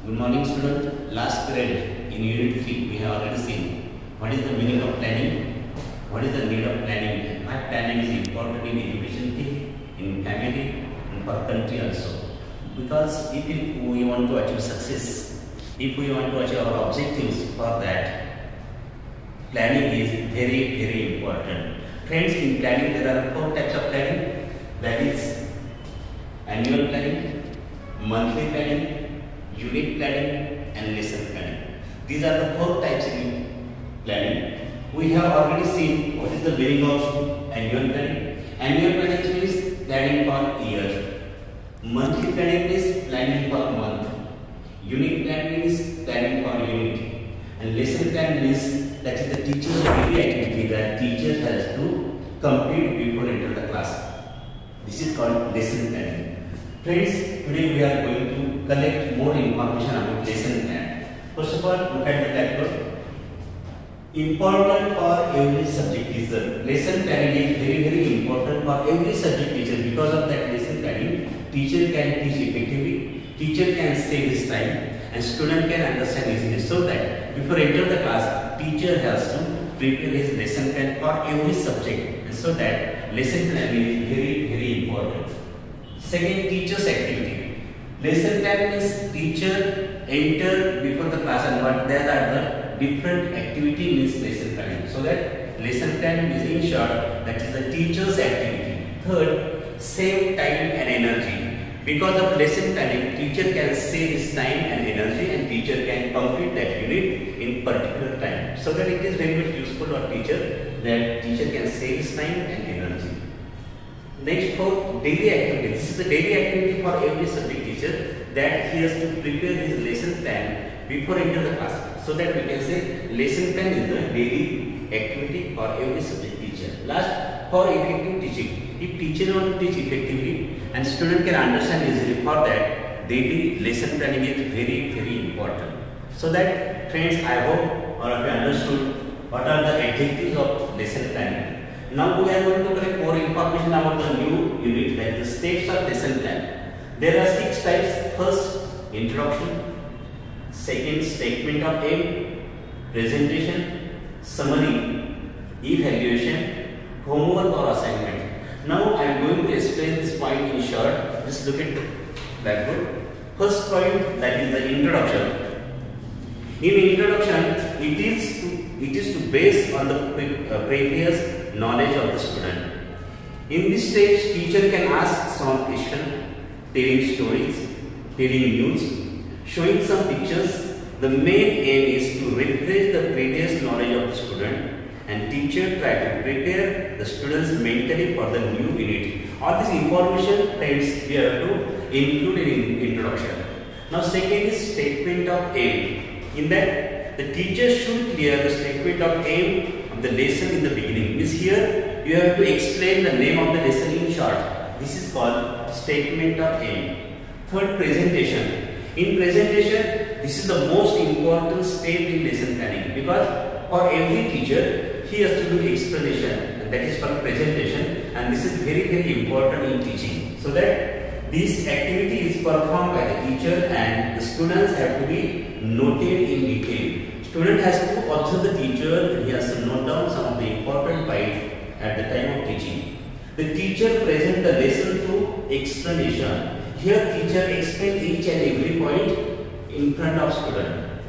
Good morning, student. Last period in Unit 3, we have already seen what is the meaning of planning, what is the need of planning, and why planning is important in education field, in family, and for country also. Because if we want to achieve success, if we want to achieve our objectives, for that, planning is very, very important. Friends, in planning there are 4 types of planning. That is annual planning, monthly planning, unit planning, and lesson planning. These are the 4 types in planning. We have already seen what is the meaning of annual planning. Annual planning means planning for year. Monthly planning is planning for month. Unit planning is planning for unit. And lesson plan means that is the teacher's daily activity that teacher has to complete before enter the class. This is called lesson planning. Friends, today we are going to collect more information about lesson plan. First of all, look at the blackboard. Important for every subject teacher. Lesson planning is very, very important for every subject teacher. Because of that lesson planning, teacher can teach effectively, teacher can save his time, and student can understand easily. So that before enter the class, teacher has to prepare his lesson plan for every subject. And so that lesson plan is very, very important. Second, teacher's activity. Lesson plan means teacher enter before the class, and what there are the different activity means lesson planning. So that lesson plan is in short, that is the teacher's activity. Third, save time and energy. Because of lesson planning, teacher can save his time and energy, and teacher can complete that unit in particular time. So that it is very much useful for teacher that teacher can save his time and energy. Next, for daily activity. This is the daily activity for every subject teacher, that he has to prepare his lesson plan before enter the class. So that we can say lesson plan is the daily activity for every subject teacher. Last, for effective teaching. If teacher want to teach effectively and student can understand easily, for that daily lesson planning is very, very important. So that friends, I hope all of you understood what are the adjectives of lesson planning. Now we are going to collect more information about the new unit, like the steps of lesson plan. There are 6 types. First, introduction. Second, statement of aim, presentation, summary, evaluation, homework or assignment. Now I am going to explain this point in short. Just look at the blackboard. First point, that is the introduction. In introduction, it is to base on the previous knowledge of the student. In this stage, teacher can ask some question, telling stories, telling news, showing some pictures. The main aim is to refresh the previous knowledge of the student, and teacher try to prepare the students mentally for the new unit. All this information friends we have to include in introduction. Now second is statement of aim. In that, the teacher should clear the statement of aim of the lesson in the beginning. Means here you have to explain the name of the lesson in short. This is called statement of aim. Third, presentation. In presentation, this is the most important step in lesson planning, because for every teacher he has to do explanation, and that is called presentation, and this is very, very important in teaching. So that this activity is performed by the teacher and the students have to be noted in detail. Student has to observe the teacher and he has to note down some of the important points at the time of teaching. The teacher presents the lesson through explanation. Here teacher explains each and every point in front of student.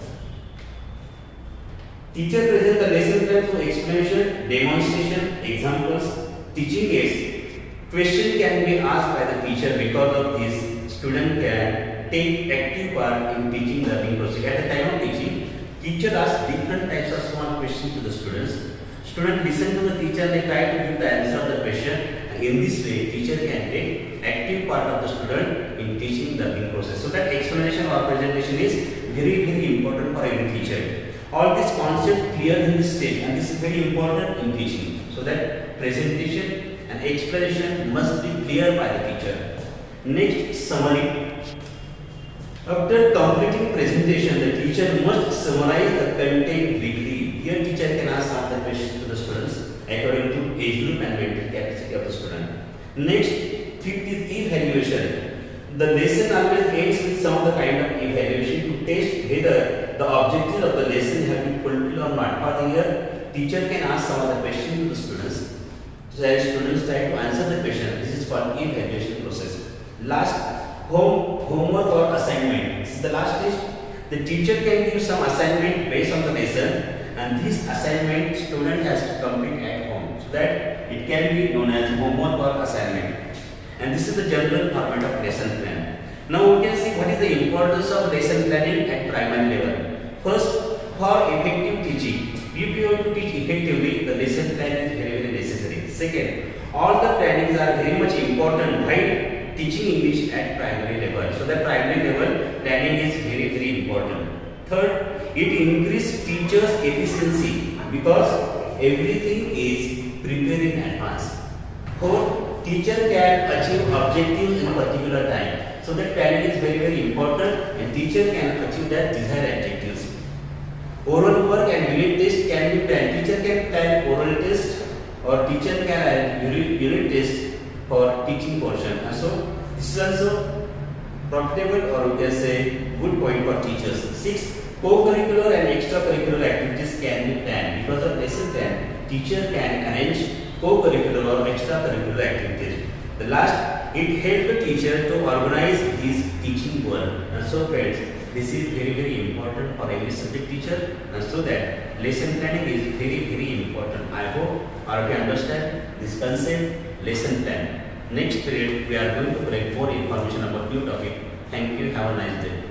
Teacher presents the lesson plan through explanation, demonstration, examples, teaching aids. Question can be asked by the teacher. Because of this, student can take active part in teaching learning process. At the time of teaching, teacher asks different types of small questions to the students. Students listen to the teacher, they try to give the answer of the question. In this way, teacher can take active part of the student in teaching learning process. So that explanation or presentation is very, very important for every teacher. All this concept clear in this stage, and this is very important in teaching. So that presentation and explanation must be clear by the teacher. Next, summary. After completing presentation, the teacher must summarize the content briefly. Here teacher can ask some of the questions to the students according to age group and mental capacity of the student. Next, fifth is evaluation. The lesson always ends with some of the kind of evaluation to test whether the objectives of the lesson have been fulfilled or not. For here, teacher can ask some of the questions to the students. So as students try to answer the question, this is called evaluation process. Last, homework or assignment. This is the last stage. The teacher can give some assignment based on the lesson, and this assignment student has to complete at home, so that it can be known as homework or assignment. And this is the general format of lesson plan. Now we can see what is the importance of lesson planning at primary level. First, for effective teaching, if you want to teach effectively, the lesson plan is very necessary. Second, all the plannings are very much important while teaching English at primary level. So the primary level planning is very important. Third, it increases teachers' efficiency because everything is prepared in advance. Fourth, teacher can achieve objectives in a particular time. So that planning is very important, and teacher can achieve that desired objectives. Oral work and unit test can be planned. Teacher can plan oral test, or teacher can add unit test for teaching portion. And so this is also profitable, or we can say good point for teachers. Sixth, co-curricular and extracurricular activities can be planned. Because of lesson plan, teacher can arrange co-curricular or extracurricular activities. The last, it helps the teacher to organize his teaching work. And so friends, this is very important for every subject teacher, and so that lesson planning is very important. I hope all of you understand this concept, lesson plan. Next period, we are going to collect more information about new topic. Thank you. Have a nice day.